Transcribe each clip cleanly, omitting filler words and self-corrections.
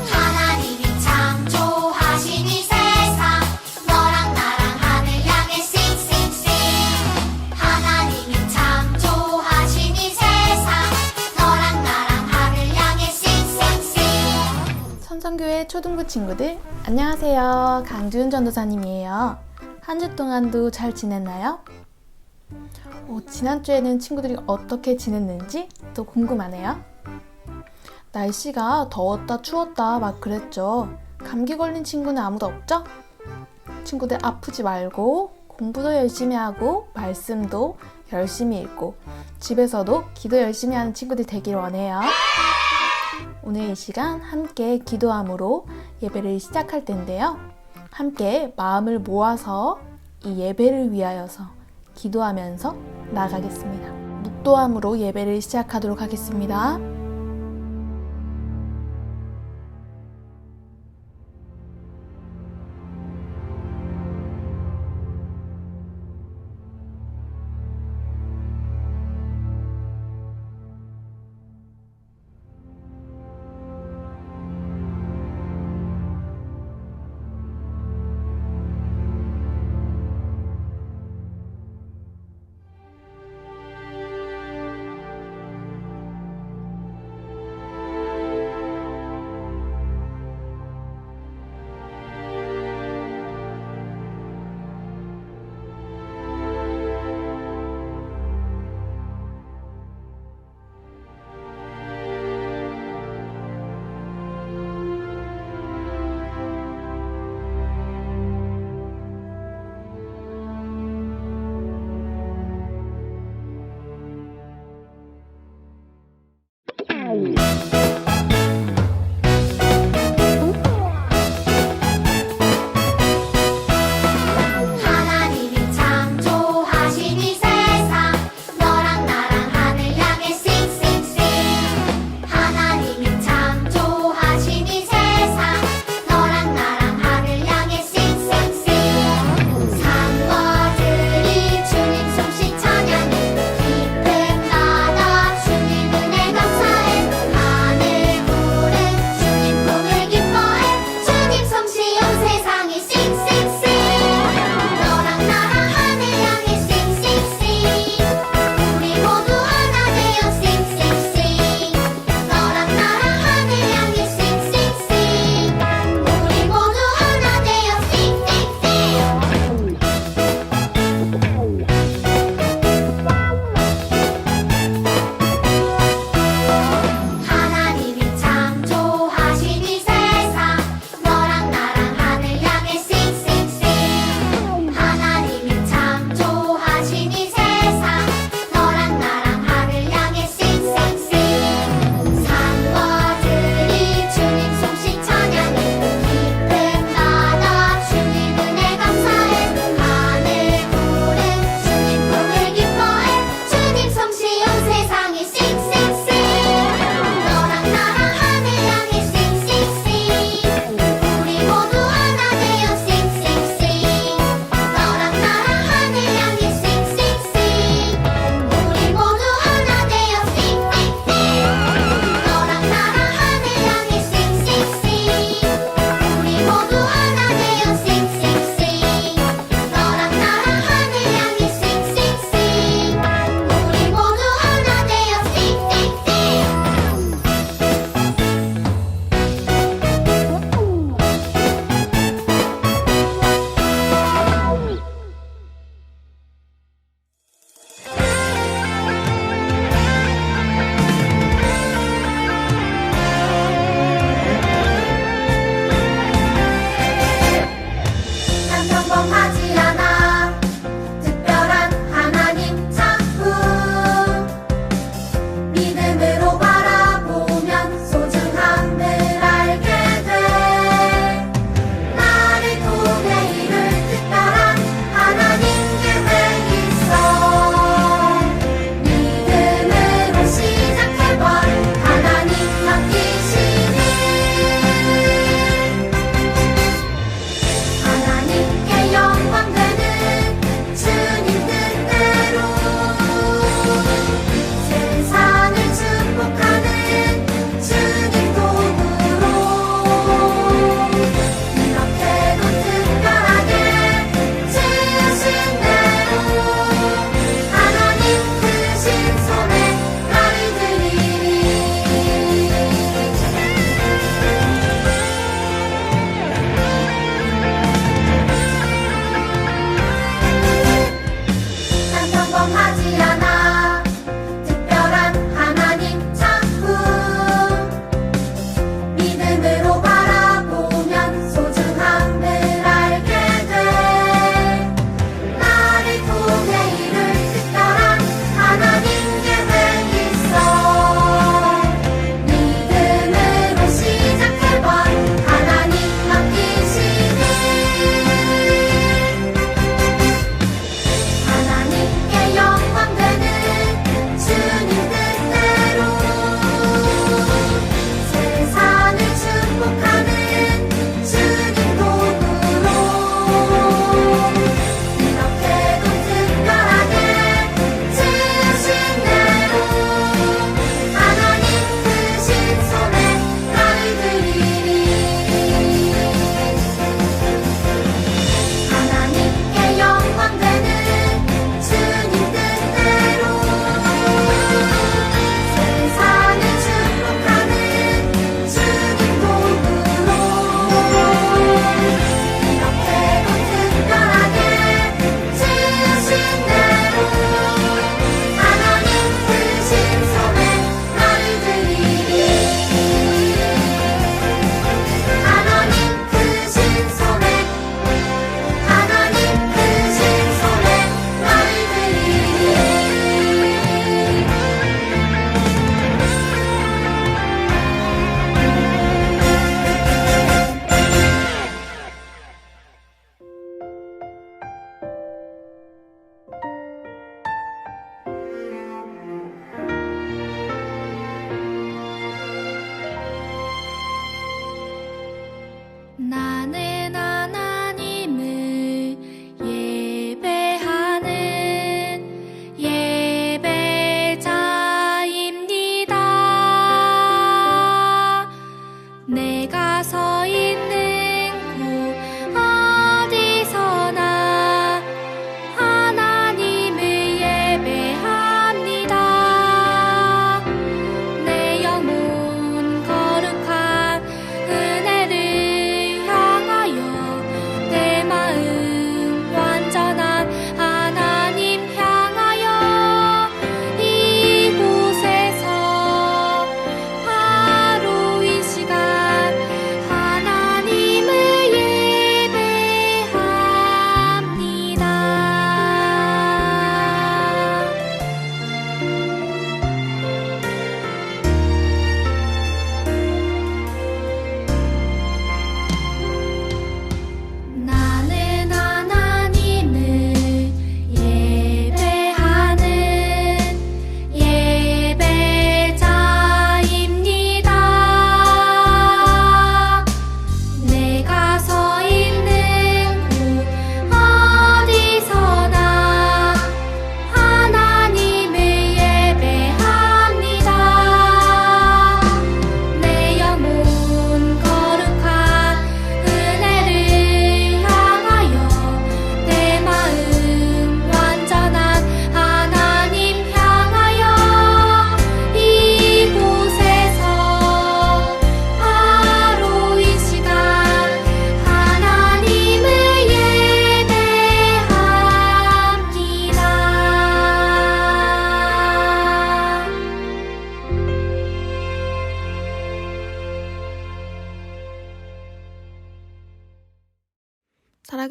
하나님이 창조하신 이 세상 너랑 나랑 하늘 향해 싱싱싱 하나님이 창조하신 이 세상 너랑 나랑 하늘 향해 싱싱싱 선성교회 초등부 친구들 안녕하세요. 강주은 전도사님이에요. 한 주 동안도 잘 지냈나요? 지난주에는 친구들이 어떻게 지냈는지 또 궁금하네요. 날씨가 더웠다 추웠다 막 그랬죠. 감기 걸린 친구는 아무도 없죠? 친구들 아프지 말고 공부도 열심히 하고 말씀도 열심히 읽고 집에서도 기도 열심히 하는 친구들 되길 원해요. 오늘 이 시간 함께 기도함으로 예배를 시작할 텐데요. 함께 마음을 모아서 이 예배를 위하여서 기도하면서 나가겠습니다. 묵도함으로 예배를 시작하도록 하겠습니다.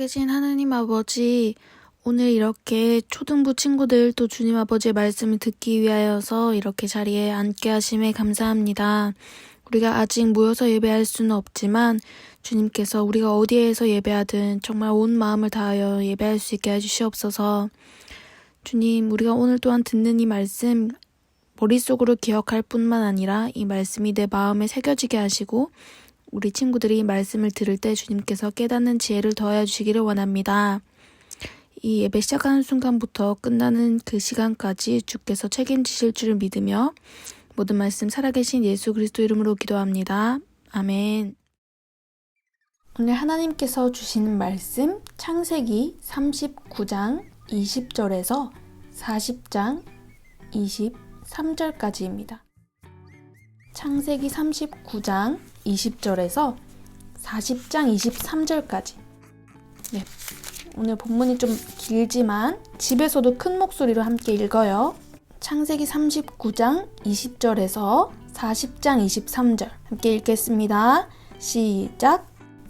살아계신 하나님 아버지, 오늘 이렇게 초등부 친구들 또 주님 아버지의 말씀을 듣기 위하여서 이렇게 자리에 앉게 하심에 감사합니다. 우리가 아직 모여서 예배할 수는 없지만 주님께서 우리가 어디에서 예배하든 정말 온 마음을 다하여 예배할 수 있게 해주시옵소서. 주님, 우리가 오늘 또한 듣는 이 말씀 머릿속으로 기억할 뿐만 아니라 이 말씀이 내 마음에 새겨지게 하시고 우리 친구들이 이 말씀을 들을 때 주님께서 깨닫는 지혜를 더하여 주시기를 원합니다. 이 예배 시작하는 순간부터 끝나는 그 시간까지 주께서 책임지실 줄을 믿으며 모든 말씀 살아계신 예수 그리스도 이름으로 기도합니다. 아멘. 오늘 하나님께서 주시는 말씀 창세기 39장 20절에서 40장 23절까지입니다. 창세기 39장 20절에서 40장 23절까지. 네, 오늘 본문이 좀 길지만 집에서도 큰 목소리로 함께 읽어요. 창세기 39장 20절에서 40장 23절 함께 읽겠습니다. 시작!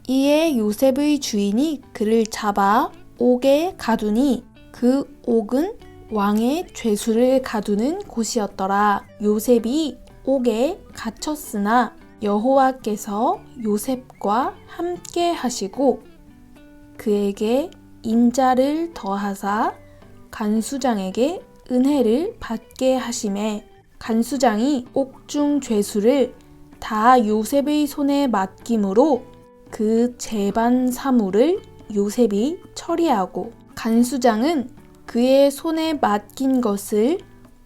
이에 요셉의 주인이 그를 잡아 옥에 가두니 그 옥은 왕의 죄수를 가두는 곳이었더라. 요셉이 옥에 갇혔으나 여호와께서 요셉과 함께 하시고 그에게 인자를 더하사 간수장에게 은혜를 받게 하시매 간수장이 옥중 죄수를 다 요셉의 손에 맡김으로 그 재반 사물을 요셉이 처리하고 간수장은 그의 손에 맡긴 것을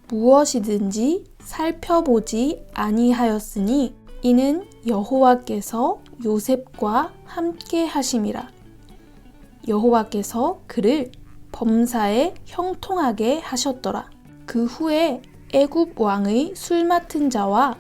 무엇이든지 살펴보지 아니하였으니 이는 여호와께서 요셉과 함께 하심이라. 여호와께서 그를 범사에 형통하게 하셨더라. 그 후에 애굽 왕의 술 맡은 자와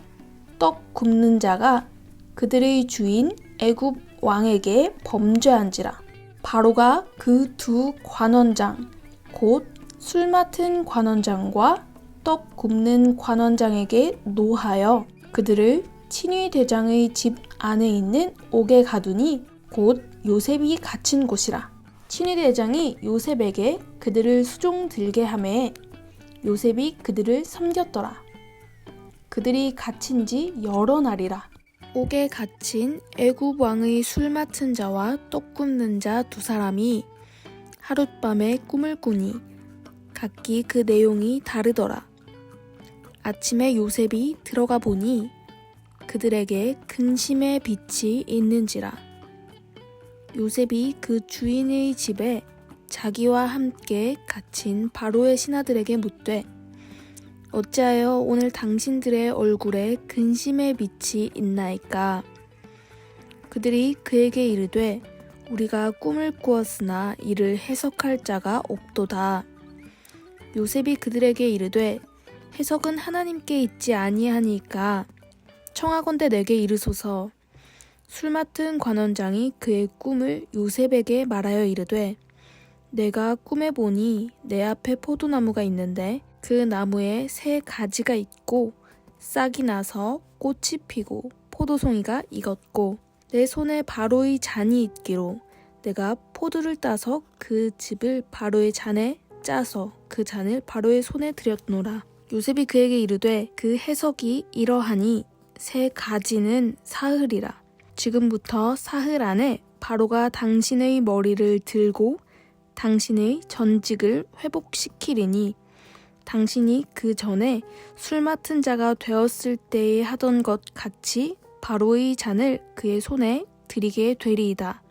떡 굽는 자가 그들의 주인 애굽 왕에게 범죄한지라. 바로가 그 두 관원장 곧 술 맡은 관원장과 떡 굽는 관원장에게 노하여 그들을 친위 대장의 집 안에 있는 옥에 가두니 곧 요셉이 갇힌 곳이라. 친위 대장이 요셉에게 그들을 수종 들게 하매 요셉이 그들을 섬겼더라. 그들이 갇힌 지 여러 날이라. 옥에 갇힌 애굽 왕의 술 맡은 자와 떡 굽는 자 두 사람이 하룻밤에 꿈을 꾸니 각기 그 내용이 다르더라. 아침에 요셉이 들어가 보니 그들에게 근심의 빛이 있는지라. 요셉이 그 주인의 집에 자기와 함께 갇힌 바로의 신하들에게 묻되 어찌하여 오늘 당신들의 얼굴에 근심의 빛이 있나이까? 그들이 그에게 이르되 우리가 꿈을 꾸었으나 이를 해석할 자가 없도다. 요셉이 그들에게 이르되 해석은 하나님께 있지 아니하니까 청하건대 내게 이르소서. 술 맡은 관원장이 그의 꿈을 요셉에게 말하여 이르되 내가 꿈에 보니 내 앞에 포도나무가 있는데 그 나무에 새 가지가 있고 싹이 나서 꽃이 피고 포도송이가 익었고 내 손에 바로의 잔이 있기로 내가 포도를 따서 그 즙을 바로의 잔에 짜서 그 잔을 바로의 손에 들였노라. 요셉이 그에게 이르되 그 해석이 이러하니 새 가지는 사흘이라. 지금부터 사흘 안에 바로가 당신의 머리를 들고 당신의 전직을 회복시키리니 당신이 그 전에 술 맡은 자가 되었을 때에 하던 것 같이 바로의 잔을 그의 손에 드리게 되리이다.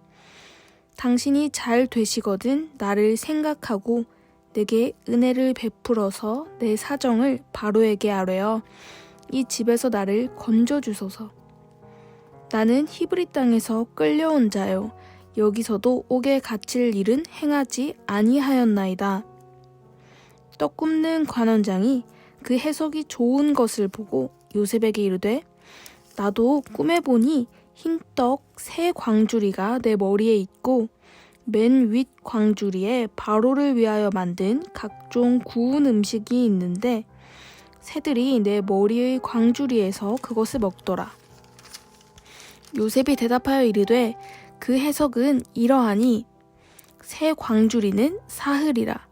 당신이 잘 되시거든 나를 생각하고 내게 은혜를 베풀어서 내 사정을 바로에게 아뢰어 이 집에서 나를 건져주소서. 나는 히브리 땅에서 끌려온 자요 여기서도 옥에 갇힐 일은 행하지 아니하였나이다. 떡 굽는 관원장이 그 해석이 좋은 것을 보고 요셉에게 이르되 나도 꿈에 보니 흰떡 새 광주리가 내 머리에 있고 맨 윗 광주리에 바로를 위하여 만든 각종 구운 음식이 있는데 새들이 내 머리의 광주리에서 그것을 먹더라. 요셉이 대답하여 이르되 그 해석은 이러하니 새 광주리는 사흘이라.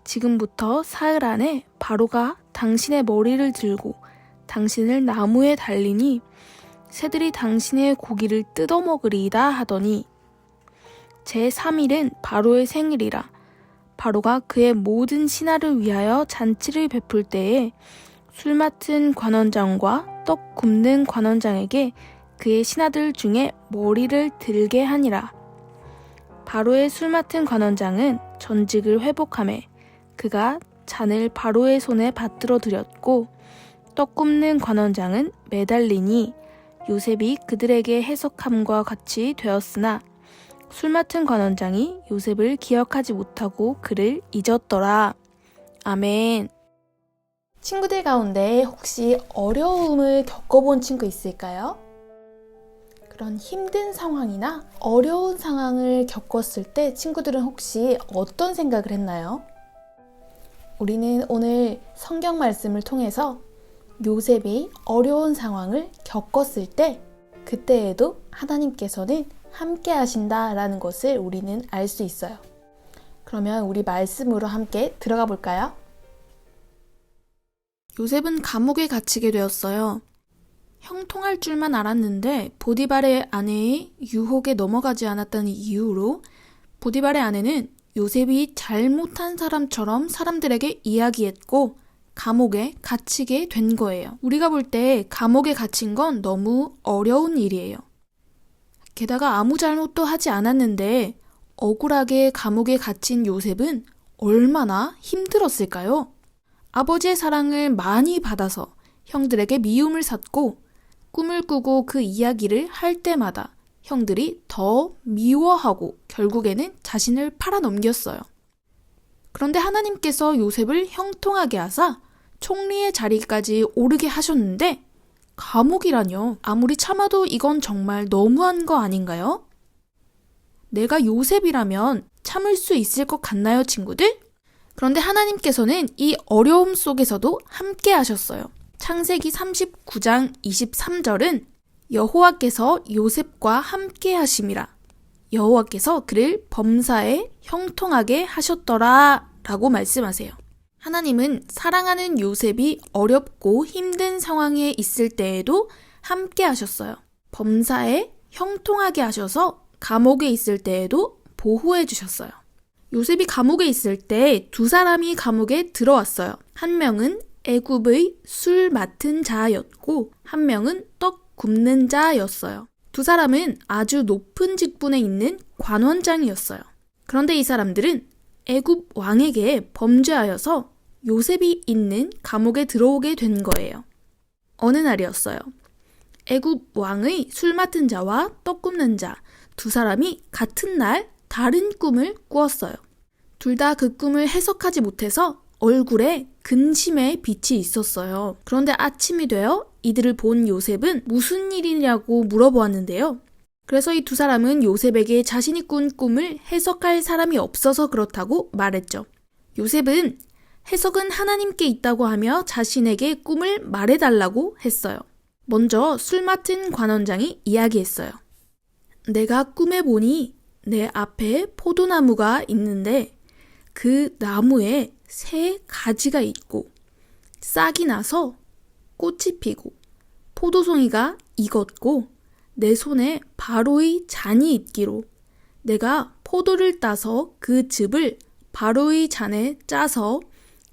지금부터 사흘 안에 바로가 당신의 머리를 들고 당신을 나무에 달리니 새들이 당신의 고기를 뜯어먹으리이다 하더니 제3일은 바로의 생일이라. 바로가 그의 모든 신하를 위하여 잔치를 베풀 때에 술 맡은 관원장과 떡 굽는 관원장에게 그의 신하들 중에 머리를 들게 하니라. 바로의 술 맡은 관원장은 전직을 회복하매 그가 잔을 바로의 손에 받들어 드렸고 떡 굽는 관원장은 매달리니 요셉이 그들에게 해석함과 같이 되었으나 술 맡은 관원장이 요셉을 기억하지 못하고 그를 잊었더라. 아멘. 친구들 가운데 혹시 어려움을 겪어본 친구 있을까요? 그런 힘든 상황이나 어려운 상황을 겪었을 때 친구들은 혹시 어떤 생각을 했나요? 우리는 오늘 성경 말씀을 통해서 요셉이 어려운 상황을 겪었을 때 그때에도 하나님께서는 함께 하신다라는 것을 우리는 알 수 있어요. 그러면 우리 말씀으로 함께 들어가 볼까요? 요셉은 감옥에 갇히게 되었어요. 형통할 줄만 알았는데 보디발의 아내의 유혹에 넘어가지 않았다는 이유로 보디발의 아내는 요셉이 잘못한 사람처럼 사람들에게 이야기했고 감옥에 갇히게 된 거예요. 우리가 볼 때 감옥에 갇힌 건 너무 어려운 일이에요. 게다가 아무 잘못도 하지 않았는데 억울하게 감옥에 갇힌 요셉은 얼마나 힘들었을까요? 아버지의 사랑을 많이 받아서 형들에게 미움을 샀고 꿈을 꾸고 그 이야기를 할 때마다 형들이 더 미워하고 결국에는 자신을 팔아넘겼어요. 그런데 하나님께서 요셉을 형통하게 하사 총리의 자리까지 오르게 하셨는데 감옥이라뇨. 아무리 참아도 이건 정말 너무한 거 아닌가요? 내가 요셉이라면 참을 수 있을 것 같나요, 친구들? 그런데 하나님께서는 이 어려움 속에서도 함께 하셨어요. 창세기 39장 23절은 여호와께서 요셉과 함께 하심이라. 여호와께서 그를 범사에 형통하게 하셨더라 라고 말씀하세요. 하나님은 사랑하는 요셉이 어렵고 힘든 상황에 있을 때에도 함께 하셨어요. 범사에 형통하게 하셔서 감옥에 있을 때에도 보호해 주셨어요. 요셉이 감옥에 있을 때 두 사람이 감옥에 들어왔어요. 한 명은 애굽의 술 맡은 자였고 한 명은 떡 굽는 자였어요. 두 사람은 아주 높은 직분에 있는 관원장이었어요. 그런데 이 사람들은 애굽 왕에게 범죄하여서 요셉이 있는 감옥에 들어오게 된 거예요. 어느 날이었어요. 애굽 왕의 술 맡은 자와 떡 굽는 자 두 사람이 같은 날 다른 꿈을 꾸었어요. 둘 다 그 꿈을 해석하지 못해서 얼굴에 근심의 빛이 있었어요. 그런데 아침이 되어 이들을 본 요셉은 무슨 일이냐고 물어보았는데요. 그래서 이 두 사람은 요셉에게 자신이 꾼 꿈을 해석할 사람이 없어서 그렇다고 말했죠. 요셉은 해석은 하나님께 있다고 하며 자신에게 꿈을 말해달라고 했어요. 먼저 술 맡은 관원장이 이야기했어요. 내가 꿈에 보니 내 앞에 포도나무가 있는데 그 나무에 새 가지가 있고 싹이 나서 꽃이 피고 포도송이가 익었고 내 손에 바로의 잔이 있기로 내가 포도를 따서 그 즙을 바로의 잔에 짜서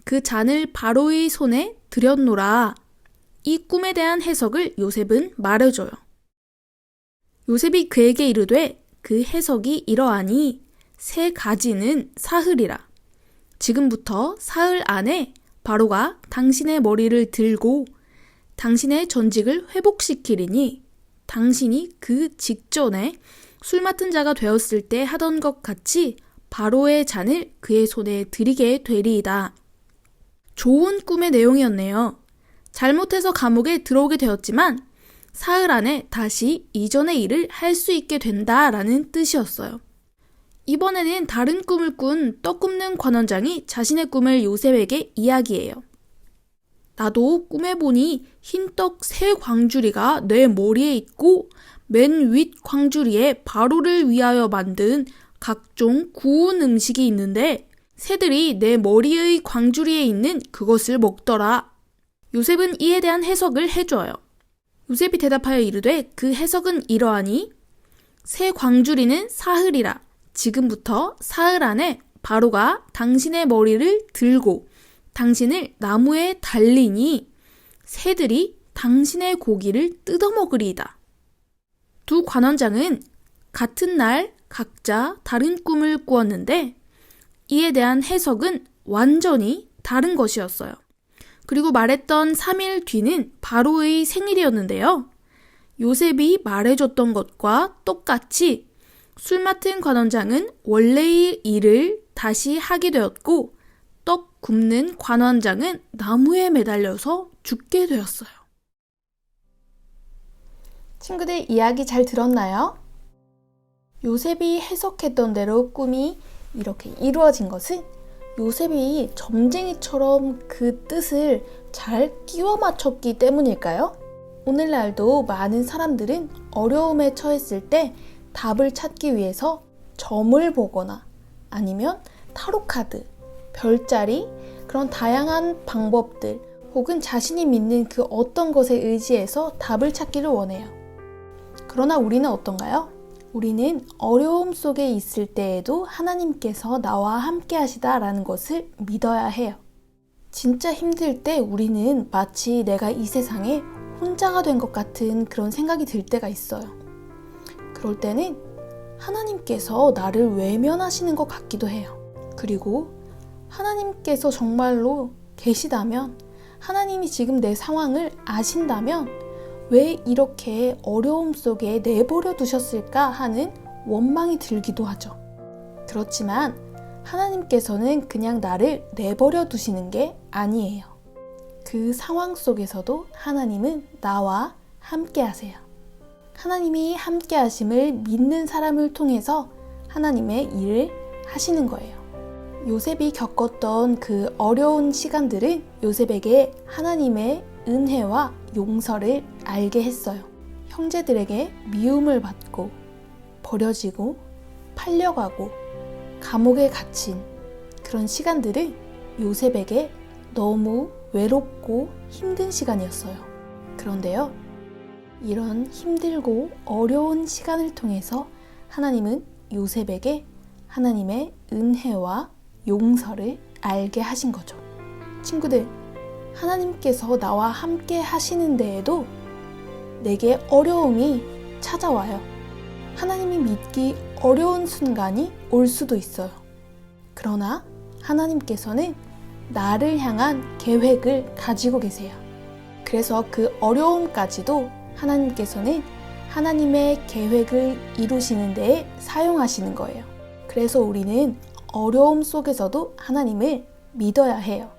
그 잔을 바로의 손에 들였노라. 이 꿈에 대한 해석을 요셉은 말해줘요. 요셉이 그에게 이르되 그 해석이 이러하니 새 가지는 사흘이라. 지금부터 사흘 안에 바로가 당신의 머리를 들고 당신의 전직을 회복시키리니 당신이 그 직전에 술 맡은 자가 되었을 때 하던 것 같이 바로의 잔을 그의 손에 드리게 되리이다. 좋은 꿈의 내용이었네요. 잘못해서 감옥에 들어오게 되었지만 사흘 안에 다시 이전의 일을 할 수 있게 된다라는 뜻이었어요. 이번에는 다른 꿈을 꾼 떡 굽는 관원장이 자신의 꿈을 요셉에게 이야기해요. 나도 꿈에 보니 흰떡 세 광주리가 내 머리에 있고 맨 윗 광주리에 바로를 위하여 만든 각종 구운 음식이 있는데 새들이 내 머리의 광주리에 있는 그것을 먹더라. 요셉은 이에 대한 해석을 해줘요. 요셉이 대답하여 이르되 그 해석은 이러하니 새 광주리는 사흘이라. 지금부터 사흘 안에 바로가 당신의 머리를 들고 당신을 나무에 달리니 새들이 당신의 고기를 뜯어먹으리이다. 두 관원장은 같은 날 각자 다른 꿈을 꾸었는데 이에 대한 해석은 완전히 다른 것이었어요. 그리고 말했던 3일 뒤는 바로의 생일이었는데요. 요셉이 말해줬던 것과 똑같이 술 맡은 관원장은 원래의 일을 다시 하게 되었고 떡 굽는 관원장은 나무에 매달려서 죽게 되었어요. 친구들 이야기 잘 들었나요? 요셉이 해석했던 대로 꿈이 이렇게 이루어진 것은 요셉이 점쟁이처럼 그 뜻을 잘 끼워 맞췄기 때문일까요? 오늘날도 많은 사람들은 어려움에 처했을 때 답을 찾기 위해서 점을 보거나 아니면 타로카드, 별자리, 그런 다양한 방법들 혹은 자신이 믿는 그 어떤 것에 의지해서 답을 찾기를 원해요. 그러나 우리는 어떤가요? 우리는 어려움 속에 있을 때에도 하나님께서 나와 함께 하시다라는 것을 믿어야 해요. 진짜 힘들 때 우리는 마치 내가 이 세상에 혼자가 된 것 같은 그런 생각이 들 때가 있어요. 그럴 때는 하나님께서 나를 외면하시는 것 같기도 해요. 그리고 하나님께서 정말로 계시다면, 하나님이 지금 내 상황을 아신다면 왜 이렇게 어려움 속에 내버려 두셨을까 하는 원망이 들기도 하죠. 그렇지만 하나님께서는 그냥 나를 내버려 두시는 게 아니에요. 그 상황 속에서도 하나님은 나와 함께 하세요. 하나님이 함께 하심을 믿는 사람을 통해서 하나님의 일을 하시는 거예요. 요셉이 겪었던 그 어려운 시간들은 요셉에게 하나님의 은혜와 용서를 알게 했어요. 형제들에게 미움을 받고 버려지고 팔려가고 감옥에 갇힌 그런 시간들은 요셉에게 너무 외롭고 힘든 시간이었어요. 그런데요, 이런 힘들고 어려운 시간을 통해서 하나님은 요셉에게 하나님의 은혜와 용서를 알게 하신 거죠. 친구들, 하나님께서 나와 함께 하시는 데에도 내게 어려움이 찾아와요. 하나님이 믿기 어려운 순간이 올 수도 있어요. 그러나 하나님께서는 나를 향한 계획을 가지고 계세요. 그래서 그 어려움까지도 하나님께서는 하나님의 계획을 이루시는 데에 사용하시는 거예요. 그래서 우리는 어려움 속에서도 하나님을 믿어야 해요.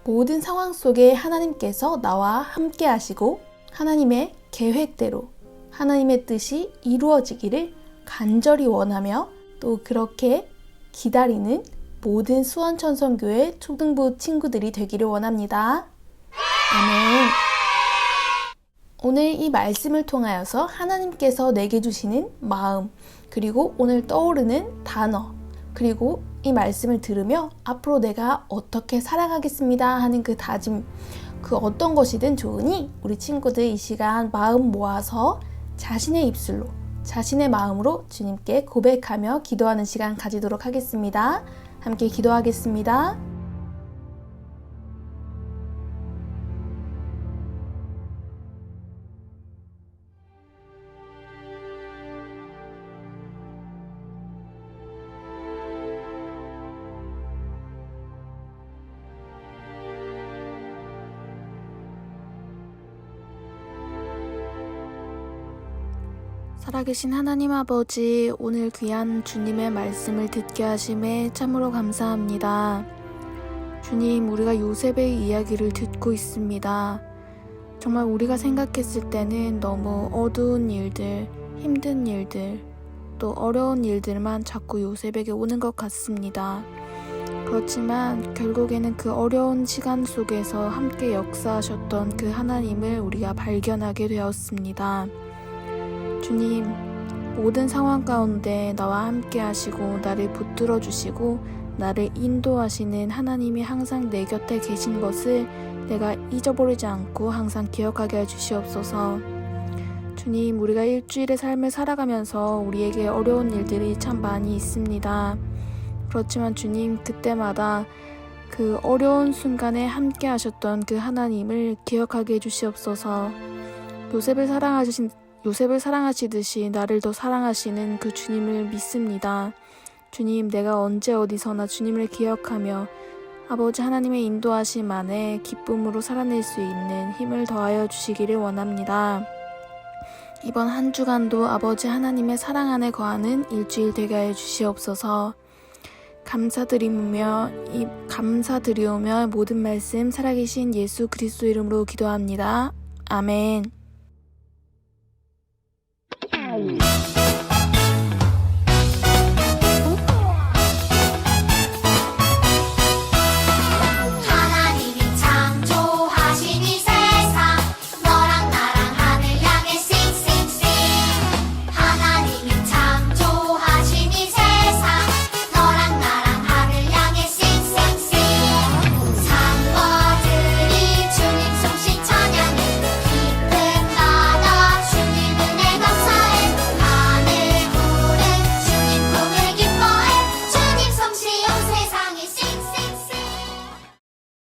모든 상황 속에 하나님께서 나와 함께 하시고 하나님의 계획대로 하나님의 뜻이 이루어지기를 간절히 원하며 또 그렇게 기다리는 모든 수원천성교회 초등부 친구들이 되기를 원합니다. 아멘. 오늘 이 말씀을 통하여서 하나님께서 내게 주시는 마음, 그리고 오늘 떠오르는 단어, 그리고 이 말씀을 들으며 앞으로 내가 어떻게 살아가겠습니다 하는 그 다짐, 그 어떤 것이든 좋으니 우리 친구들 이 시간 마음 모아서 자신의 입술로, 자신의 마음으로 주님께 고백하며 기도하는 시간 가지도록 하겠습니다. 함께 기도하겠습니다. 살아계신 하나님 아버지, 오늘 귀한 주님의 말씀을 듣게 하심에 참으로 감사합니다. 주님, 우리가 요셉의 이야기를 듣고 있습니다. 정말 우리가 생각했을 때는 너무 어두운 일들, 힘든 일들, 또 어려운 일들만 자꾸 요셉에게 오는 것 같습니다. 그렇지만 결국에는 그 어려운 시간 속에서 함께 역사하셨던 그 하나님을 우리가 발견하게 되었습니다. 주님, 모든 상황 가운데 나와 함께 하시고 나를 붙들어 주시고 나를 인도하시는 하나님이 항상 내 곁에 계신 것을 내가 잊어버리지 않고 항상 기억하게 해주시옵소서. 주님, 우리가 일주일의 삶을 살아가면서 우리에게 어려운 일들이 참 많이 있습니다. 그렇지만 주님, 그때마다 그 어려운 순간에 함께 하셨던 그 하나님을 기억하게 해주시옵소서. 요셉을 사랑하시듯이 나를 더 사랑하시는 그 주님을 믿습니다. 주님, 내가 언제 어디서나 주님을 기억하며 아버지 하나님의 인도하심 안에 기쁨으로 살아낼 수 있는 힘을 더하여 주시기를 원합니다. 이번 한 주간도 아버지 하나님의 사랑 안에 거하는 일주일 되게 하여 주시옵소서. 감사드리며 모든 말씀 살아계신 예수 그리스도 이름으로 기도합니다. 아멘.